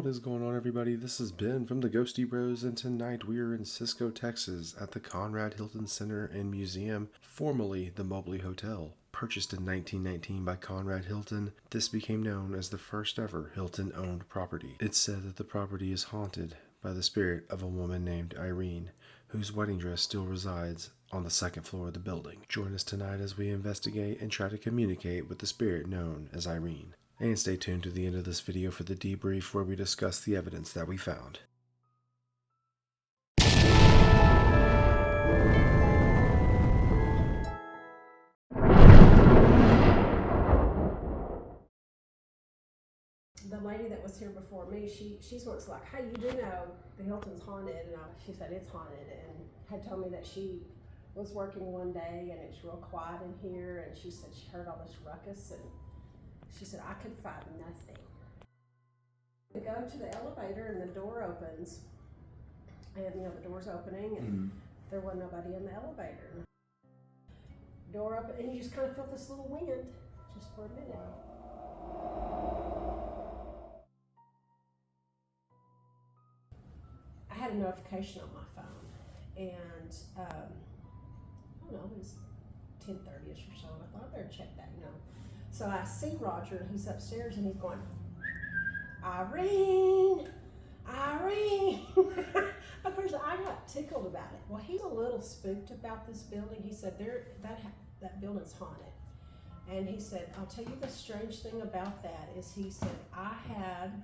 What is going on, everybody? This is Ben from the Ghosty Bros, and tonight we are in Cisco, Texas at the Conrad Hilton Center and Museum, formerly the Mobley Hotel. Purchased in 1919 by Conrad Hilton, this became known as the first ever Hilton-owned property. It's said that the property is haunted by the spirit of a woman named Irene, whose wedding dress still resides on the second floor of the building. Join us tonight as we investigate and try to communicate with the spirit known as Irene. And stay tuned to the end of this video for the debrief, where we discuss the evidence that we found. The lady that was here before me, she's what's like, hey, you do know the Hilton's haunted, and she said it's haunted, and had told me that she was working one day and it was real quiet in here, and she said she heard all this ruckus, and she said I could find nothing. We go to the elevator and the door opens, and the door's opening, and there wasn't nobody in the elevator. Door open, and you just kind of felt this little wind just for a minute. I had a notification on my phone, and I don't know, it was 10:30ish or so, and I thought I better check that, So I see Roger, and he's upstairs, and he's going, Irene, Irene. Of course, I got tickled about it. Well, he's a little spooked about this building. He said that building's haunted. And he said, I'll tell you the strange thing about that is, he said, I had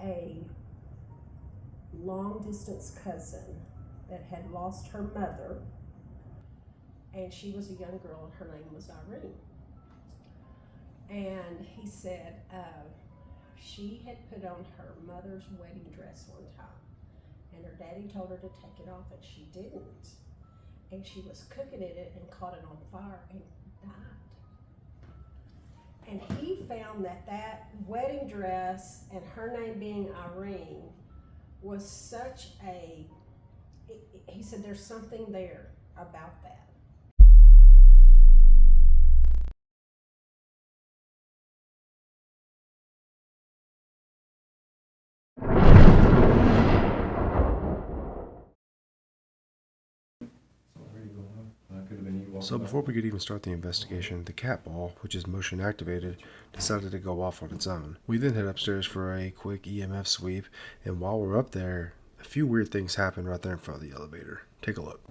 a long distance cousin that had lost her mother, and she was a young girl, and her name was Irene. And he said she had put on her mother's wedding dress one time, and her daddy told her to take it off, and she didn't. And she was cooking it and caught it on fire and died. And he found that wedding dress and her name being Irene was such he said there's something there about that. So before we could even start the investigation, the cat ball, which is motion activated, decided to go off on its own. We then head upstairs for a quick EMF sweep, and while we're up there, a few weird things happen right there in front of the elevator. Take a look.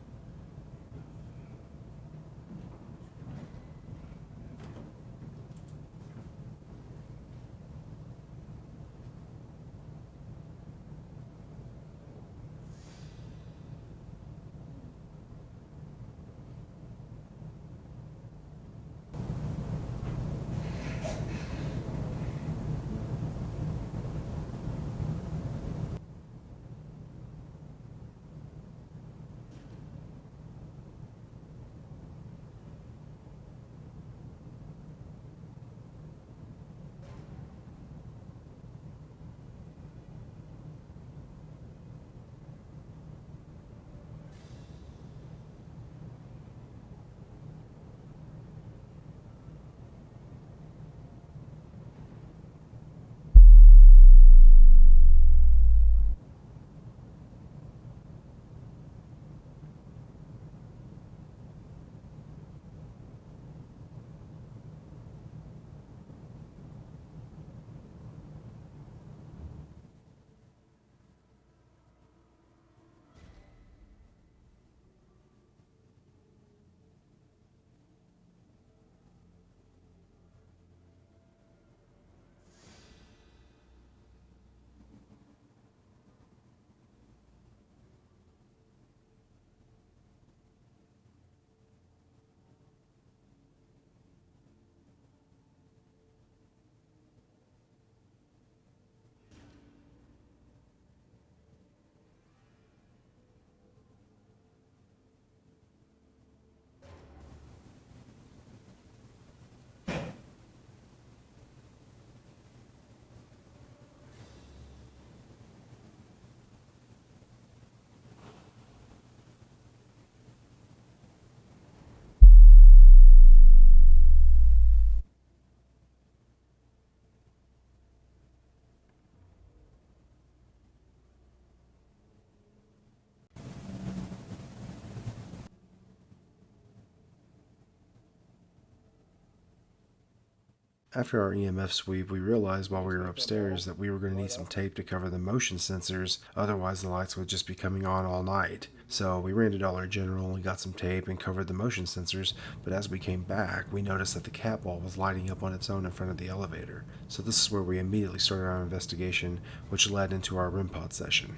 After our EMF sweep, we realized while we were upstairs that we were going to need some tape to cover the motion sensors, otherwise the lights would just be coming on all night. So we ran to Dollar General and got some tape and covered the motion sensors, but as we came back, we noticed that the cat wall was lighting up on its own in front of the elevator. So this is where we immediately started our investigation, which led into our REM pod session.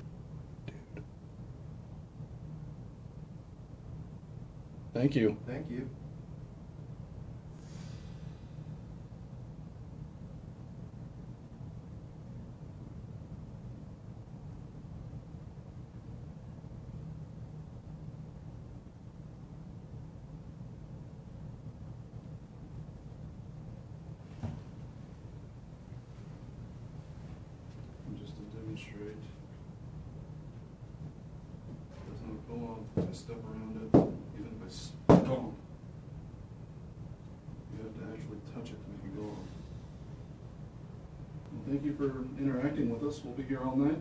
Thank you. Thank you. Just to demonstrate. Does not go off if I step around it, even if I stomp. You have to actually touch it to make it go off. Well, thank you for interacting with us. We'll be here all night.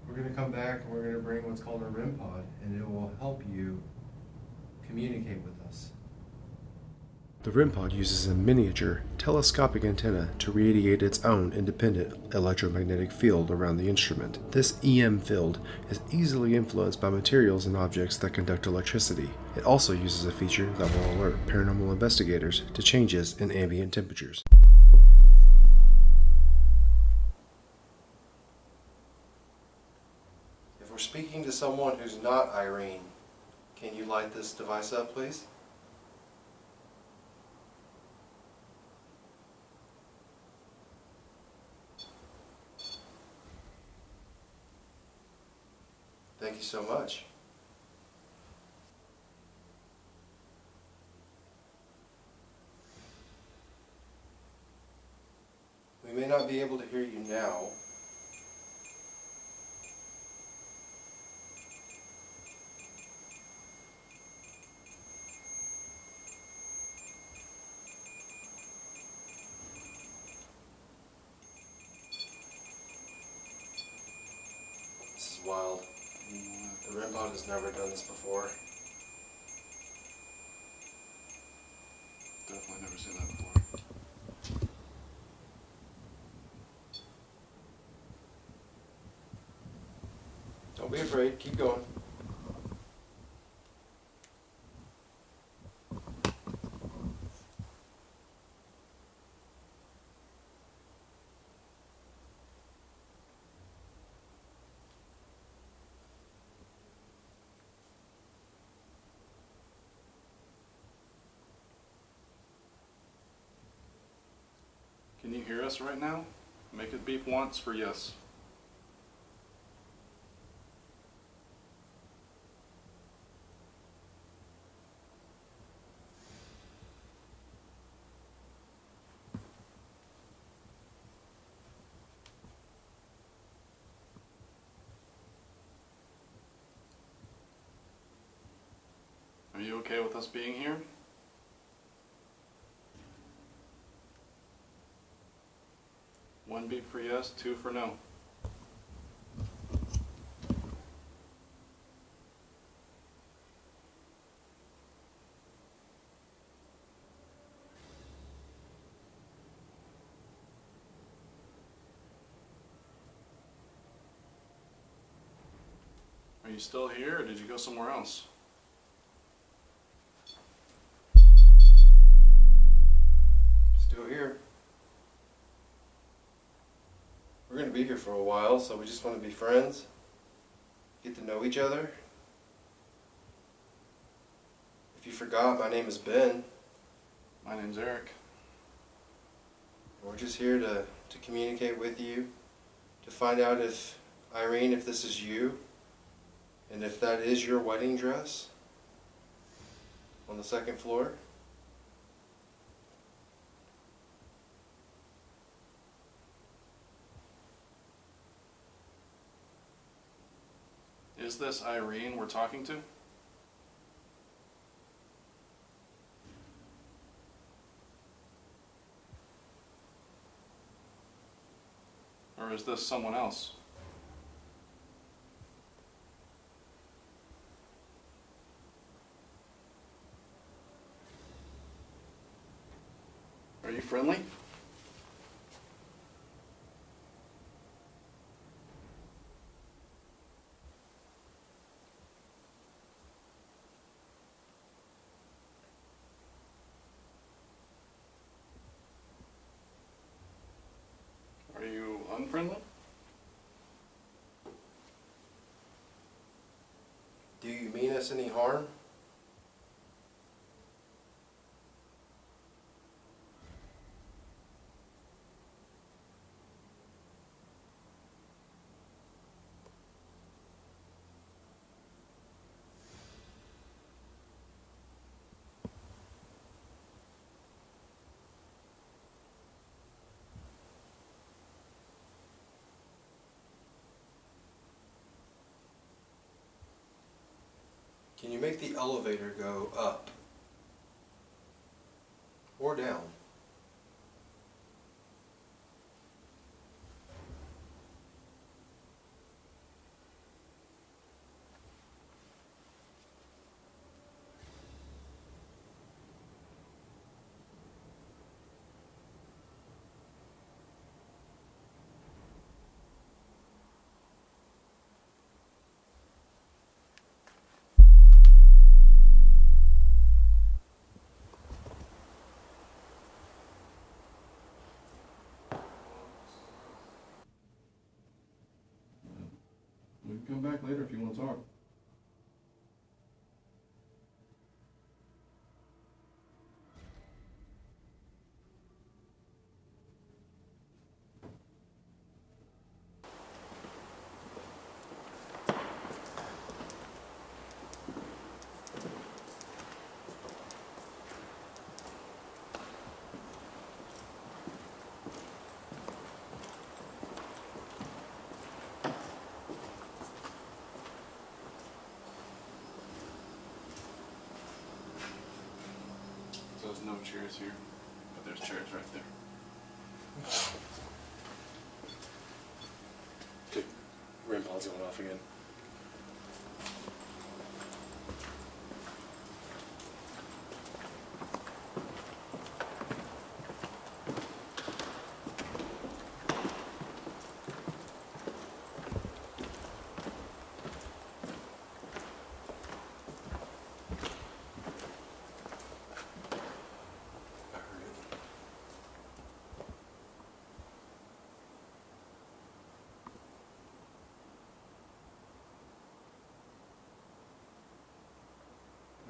We're going to come back and we're going to bring what's called a REM pod, and it will help you communicate with us. The REM pod uses a miniature telescopic antenna to radiate its own independent electromagnetic field around the instrument. This EM field is easily influenced by materials and objects that conduct electricity. It also uses a feature that will alert paranormal investigators to changes in ambient temperatures. If we're speaking to someone who's not Irene, can you light this device up, please? Thank you so much. We may not be able to hear you now. This is wild. The REM pod has never done this before. Definitely never seen that before. Don't be afraid, keep going. Can you hear us right now? Make it beep once for yes. Are you okay with us being here? One beep for yes, two for no. Are you still here, or did you go somewhere else? Still here. We're going to be here for a while, so we just want to be friends, get to know each other. If you forgot, my name is Ben. My name's Eric. We're just here to communicate with you, to find out if, Irene, if this is you, and if that is your wedding dress on the second floor. Is this Irene we're talking to? Or is this someone else? Are you friendly? Are you unfriendly? Do you mean us any harm? Can you make the elevator go up or down? We can come back later if you want to talk. So there's no chairs here, but there's chairs right there. Okay, REM pod's going off again.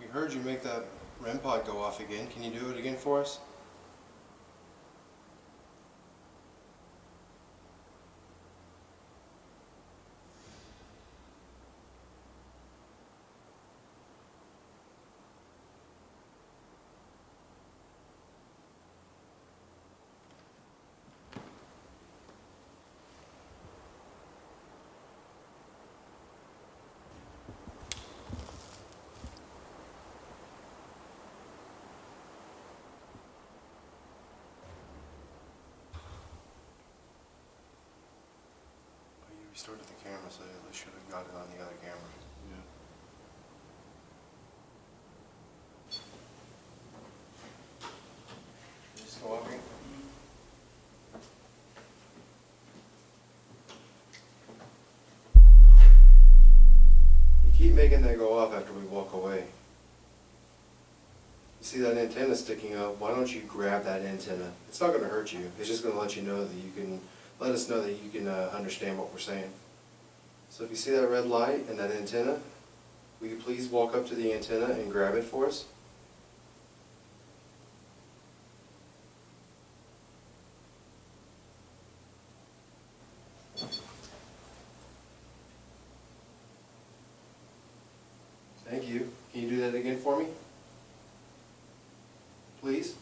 We heard you make that REM pod go off again. Can you do it again for us? You restarted the camera, so they should have got it on the other camera. Yeah. Just go up again. You keep making that go off after we walk away. You see that antenna sticking up? Why don't you grab that antenna? It's not going to hurt you. It's just going to let you know that you can, let us know that you can understand what we're saying. So if you see that red light and that antenna, will you please walk up to the antenna and grab it for us? Thank you. Can you do that again for me? Please?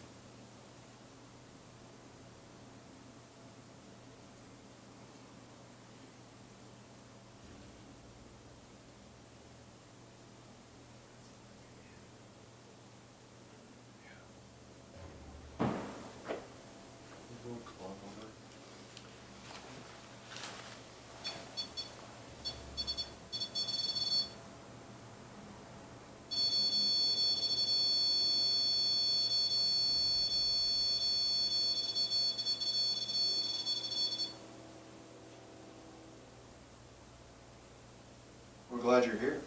glad you're here.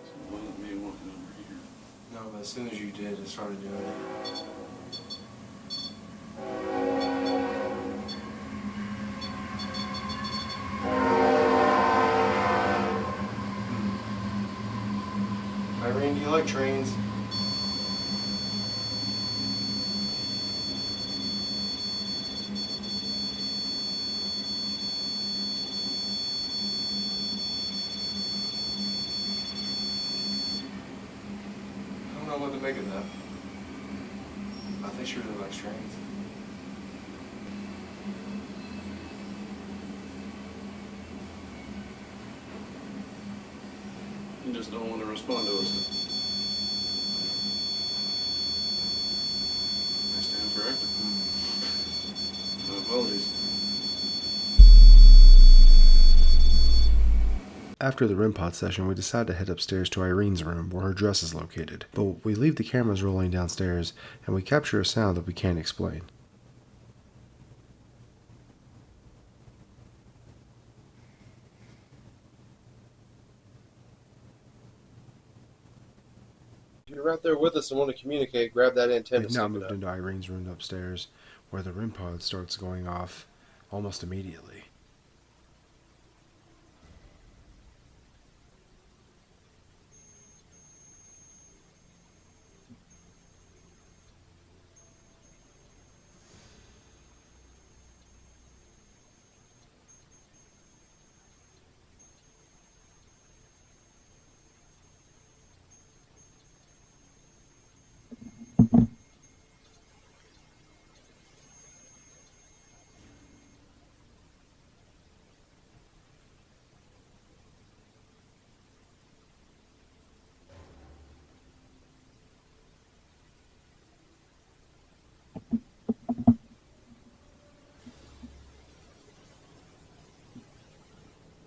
So it wasn't me walking over here. No, but as soon as you did, it started doing it. Irene, do you like trains? I don't know what to make of that. I think she really likes trains. You just don't want to respond to us. I stand corrected. My apologies. After the REM pod session, we decide to head upstairs to Irene's room where her dress is located. But we leave the cameras rolling downstairs and we capture a sound that we can't explain. If you're right there with us and want to communicate, grab that antenna. We've now moved into Irene's room upstairs where the REM pod starts going off almost immediately.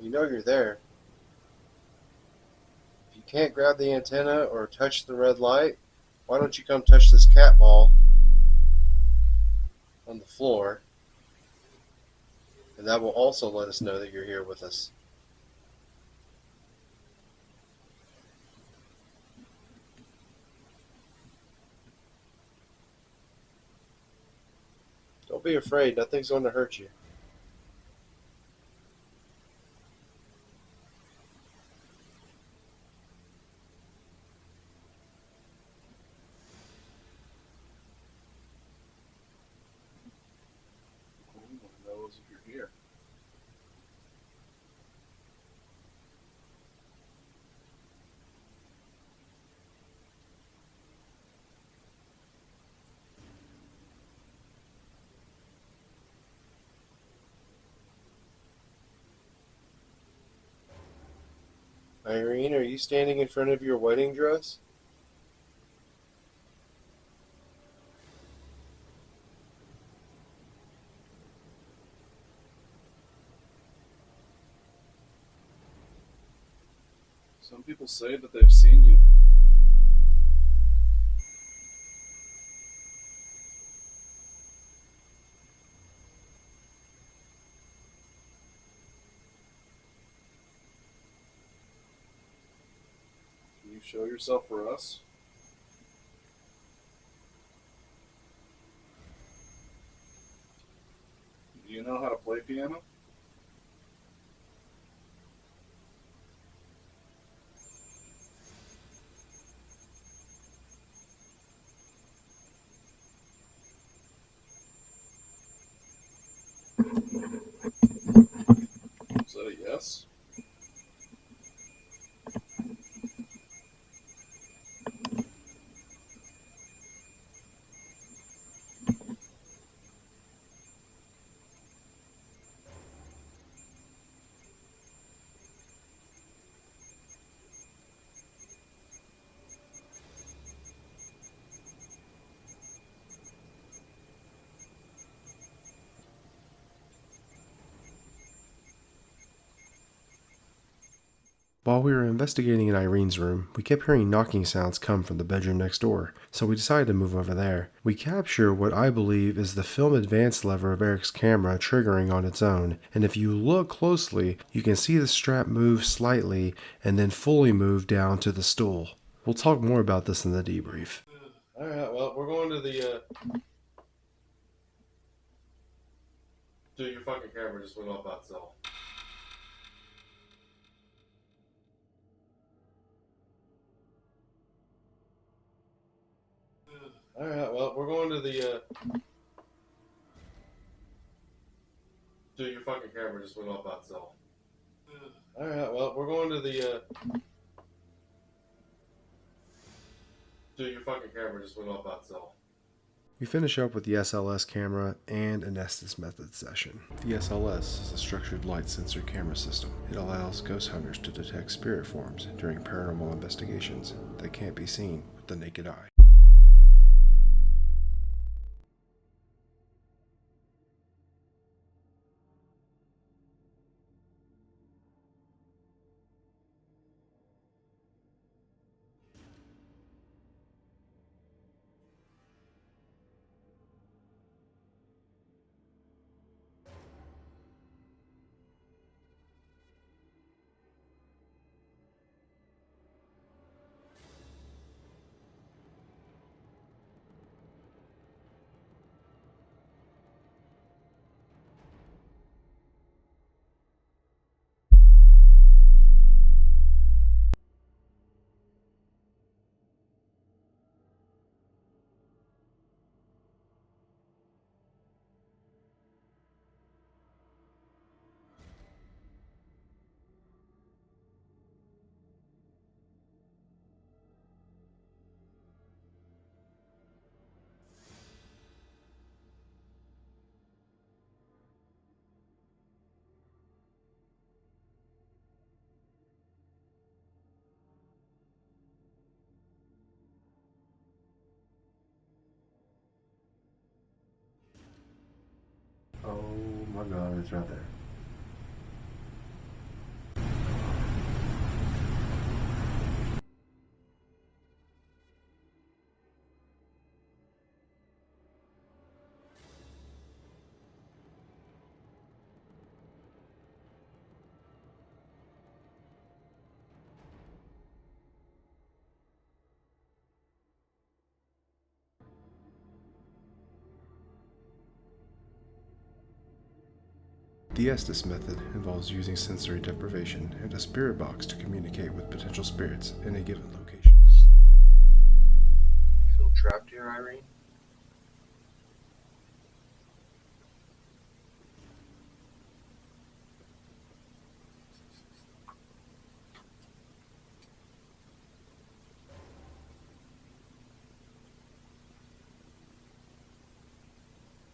You know you're there. If you can't grab the antenna or touch the red light, why don't you come touch this cat ball on the floor? And that will also let us know that you're here with us. Don't be afraid. Nothing's going to hurt you. All we want to know is if you're here. Irene, are you standing in front of your wedding dress? Some people say that they've seen you. Can you show yourself for us? Do you know how to play piano? Is that a yes? While we were investigating in Irene's room, we kept hearing knocking sounds come from the bedroom next door, so we decided to move over there. We capture what I believe is the film advance lever of Eric's camera triggering on its own, and if you look closely, you can see the strap move slightly and then fully move down to the stool. We'll talk more about this in the debrief. Alright, well, we're going to the, Dude, your fucking camera just went off by itself. Alright, well, we're going to the, Dude, your fucking camera just went off by itself. Alright, well, we're going to the, Dude, your fucking camera just went off by itself. We finish up with the SLS camera and an Estes method session. The SLS is a structured light sensor camera system. It allows ghost hunters to detect spirit forms during paranormal investigations that can't be seen with the naked eye. Oh my god, it's right there. The Estes method involves using sensory deprivation and a spirit box to communicate with potential spirits in a given location. You feel trapped here, Irene?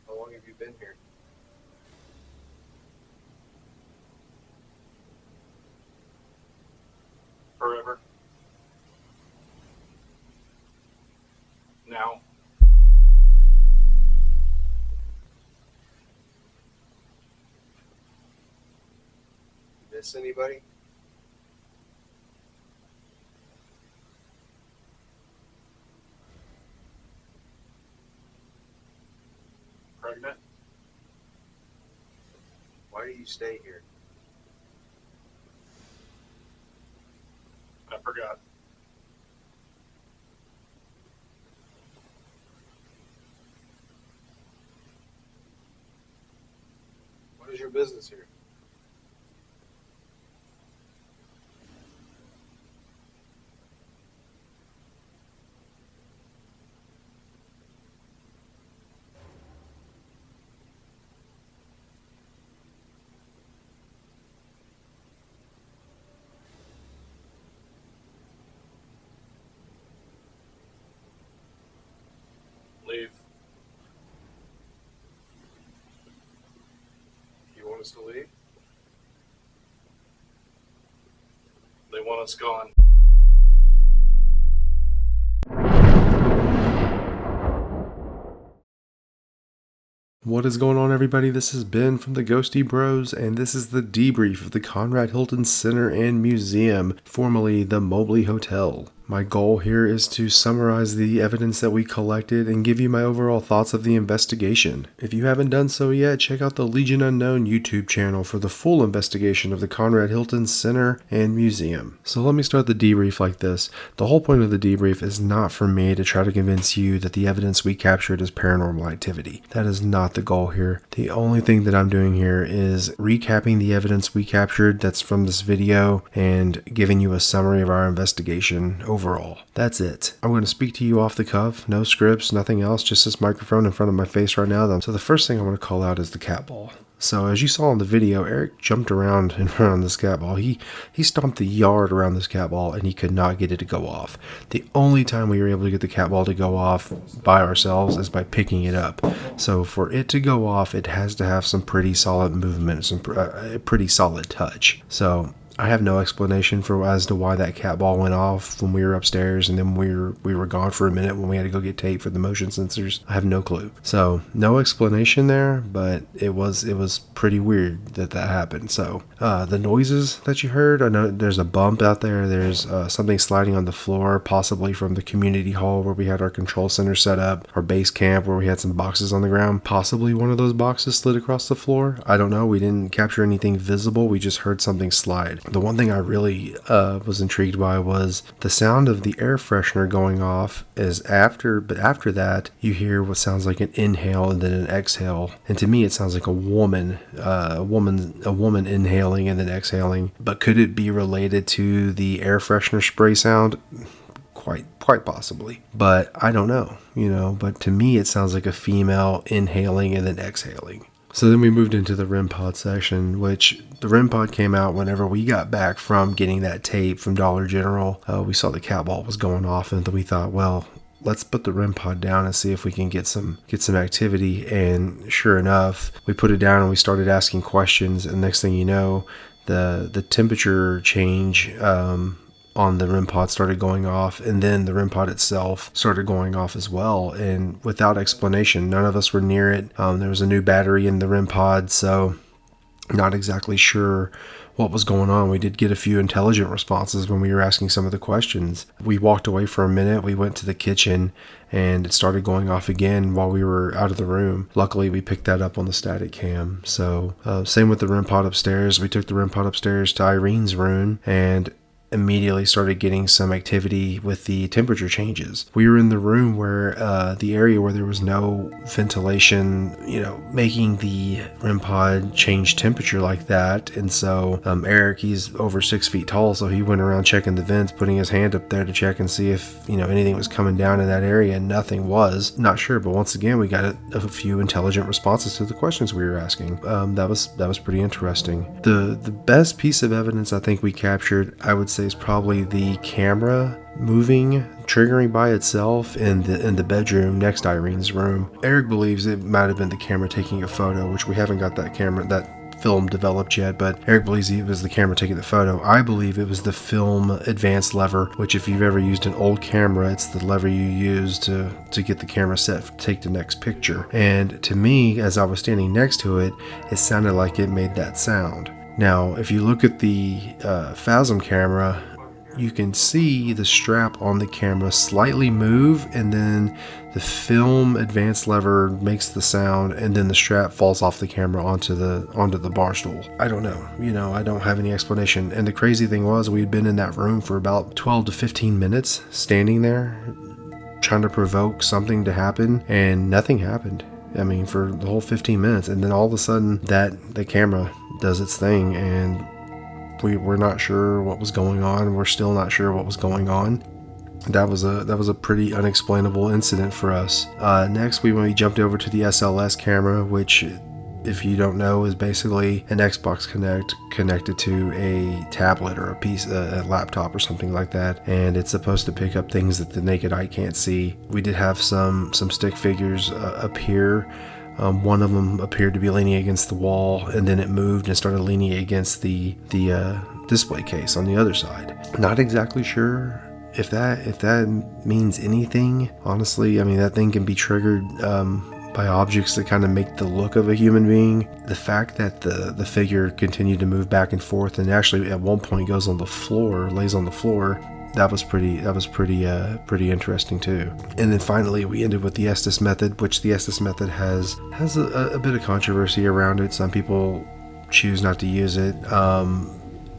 How long have you been here? Forever. Now. Miss anybody? Pregnant. Why do you stay here? I forgot. What is your business here? Leave. You want us to leave? They want us gone. What is going on, everybody? This is Ben from the Ghosty Bros, and this is the debrief of the Conrad Hilton Center and Museum, formerly the Mobley Hotel. My goal here is to summarize the evidence that we collected and give you my overall thoughts of the investigation. If you haven't done so yet, check out the Legion Unknown YouTube channel for the full investigation of the Conrad Hilton Center and Museum. So let me start the debrief like this. The whole point of the debrief is not for me to try to convince you that the evidence we captured is paranormal activity. That is not the goal here. The only thing that I'm doing here is recapping the evidence we captured that's from this video and giving you a summary of our investigation overall. That's it. I'm going to speak to you off the cuff, no scripts, nothing else, just this microphone in front of my face right now. So the first thing I want to call out is the cat ball. So as you saw in the video, Eric jumped around in front of this cat ball. He stomped the yard around this cat ball and he could not get it to go off. The only time we were able to get the cat ball to go off by ourselves is by picking it up. So for it to go off, it has to have some pretty solid movement, some pretty solid touch. So I have no explanation as to why that cat ball went off when we were upstairs and then we were gone for a minute when we had to go get tape for the motion sensors. I have no clue. So no explanation there, but it was pretty weird that happened. So the noises that you heard, I know there's a bump out there. There's something sliding on the floor, possibly from the community hall where we had our control center set up, our base camp where we had some boxes on the ground. Possibly one of those boxes slid across the floor. I don't know. We didn't capture anything visible. We just heard something slide. The one thing I really was intrigued by was the sound of the air freshener going off but after that you hear what sounds like an inhale and then an exhale. And to me it sounds like a woman inhaling and then exhaling. But could it be related to the air freshener spray sound? Quite possibly, but I don't know, but to me it sounds like a female inhaling and then exhaling. So then we moved into the REM pod section, which the REM pod came out whenever we got back from getting that tape from Dollar General. We saw the cat ball was going off, and then we thought, well, let's put the REM pod down and see if we can get some activity. And sure enough, we put it down and we started asking questions. And next thing you know, the temperature change on the REM pod started going off, and then the REM pod itself started going off as well, and without explanation. None of us were near it. There was a new battery in the REM pod, so not exactly sure what was going on. We did get a few intelligent responses when we were asking some of the questions. We walked away for a minute, we went to the kitchen, and it started going off again while we were out of the room. Luckily, we picked that up on the static cam. So same with the REM pod upstairs. We took the REM pod upstairs to Irene's room, and immediately started getting some activity with the temperature changes. We were in the room where the area where there was no ventilation, making the REM pod change temperature like that. And so Eric, he's over 6 feet tall, so he went around checking the vents, putting his hand up there to check and see if anything was coming down in that area, and nothing was. Not sure, but once again we got a few intelligent responses to the questions we were asking. That was pretty interesting. The best piece of evidence I think we captured, I would say, is probably the camera triggering by itself in the bedroom next to Irene's room. Eric believes it might have been the camera taking a photo, which we haven't got that film developed yet, but Eric believes it was the camera taking the photo. I believe it was the film advance lever, which if you've ever used an old camera, it's the lever you use to get the camera set to take the next picture. And to me, as I was standing next to it, it sounded like it made that sound. Now, if you look at the Phasm camera, you can see the strap on the camera slightly move, and then the film advance lever makes the sound, and then the strap falls off the camera onto the bar stool. I don't know. I don't have any explanation. And the crazy thing was, we'd been in that room for about 12 to 15 minutes, standing there, trying to provoke something to happen, and nothing happened. I mean, for the whole 15 minutes, and then all of a sudden the camera does its thing, and we're not sure what was going on. We're still not sure what was going on. That was a pretty unexplainable incident for us. Next, we jumped over to the SLS camera, which, if you don't know, is basically an Xbox Connect connected to a tablet or a laptop or something like that, and it's supposed to pick up things that the naked eye can't see. We did have some stick figures appear. One of them appeared to be leaning against the wall, and then it moved and started leaning against the display case on the other side. Not exactly sure if that means anything. Honestly, I mean, that thing can be triggered by objects that kind of make the look of a human being. The fact that the figure continued to move back and forth, and actually at one point goes on the floor, lays on the floor. That was pretty interesting too. And then finally we ended with the Estes method, which the Estes method has a bit of controversy around it. Some people choose not to use it.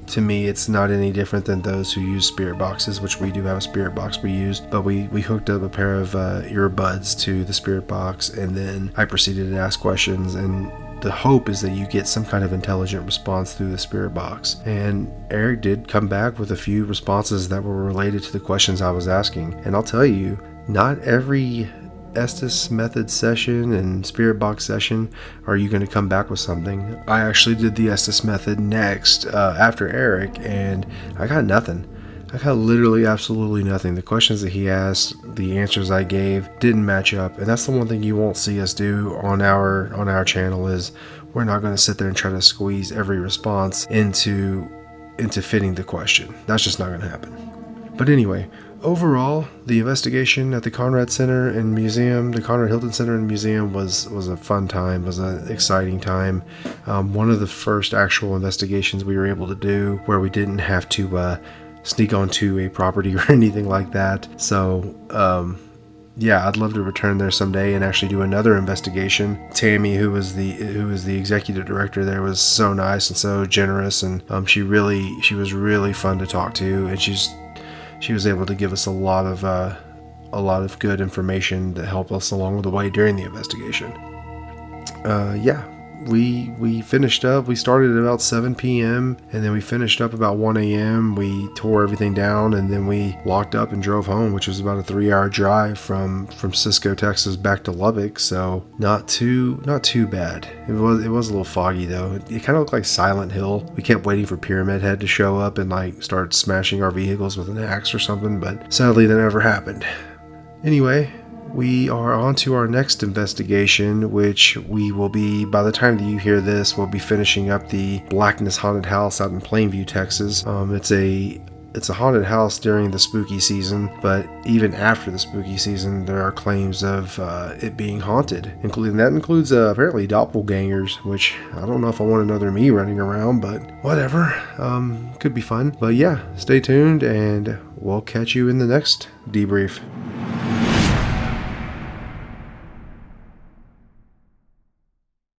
To me, it's not any different than those who use spirit boxes, which we do have a spirit box we use, but we hooked up a pair of earbuds to the spirit box, and then I proceeded to ask questions, and the hope is that you get some kind of intelligent response through the spirit box. And Eric did come back with a few responses that were related to the questions I was asking. And I'll tell you, not every Estes method session and spirit box session are you going to come back with something. I actually did the Estes method next after Eric, and I got nothing. I got literally absolutely nothing. The questions that he asked, the answers I gave didn't match up, and that's the one thing you won't see us do on our channel. Is we're not going to sit there and try to squeeze every response into fitting the question. That's just not going to happen. But anyway, overall, the investigation at the Conrad Center and Museum, the Conrad Hilton Center and Museum, was a fun time, was an exciting time. One of the first actual investigations we were able to do where we didn't have to sneak onto a property or anything like that. So, yeah, I'd love to return there someday and actually do another investigation. Tammy, who was the executive director there, was so nice and so generous, and she was really fun to talk to, and she was able to give us a lot of good information that helped us along the way during the investigation. Yeah, we finished up. We started at about 7 p.m. and then we finished up about 1 a.m. We tore everything down, and then we locked up and drove home, which was about a 3-hour drive from Cisco, Texas back to Lubbock. So not too bad. It was a little foggy though. It kind of looked like Silent Hill. We kept waiting for Pyramid Head to show up and like start smashing our vehicles with an axe or something, but sadly that never happened. Anyway, we are on to our next investigation, which we will be, by the time that you hear this, we'll be finishing up the Blackness Haunted House out in Plainview, Texas. It's a haunted house during the spooky season, but even after the spooky season, there are claims of it being haunted. That includes apparently doppelgangers, which I don't know if I want another me running around, but whatever. Could be fun. But yeah, stay tuned, and we'll catch you in the next debrief.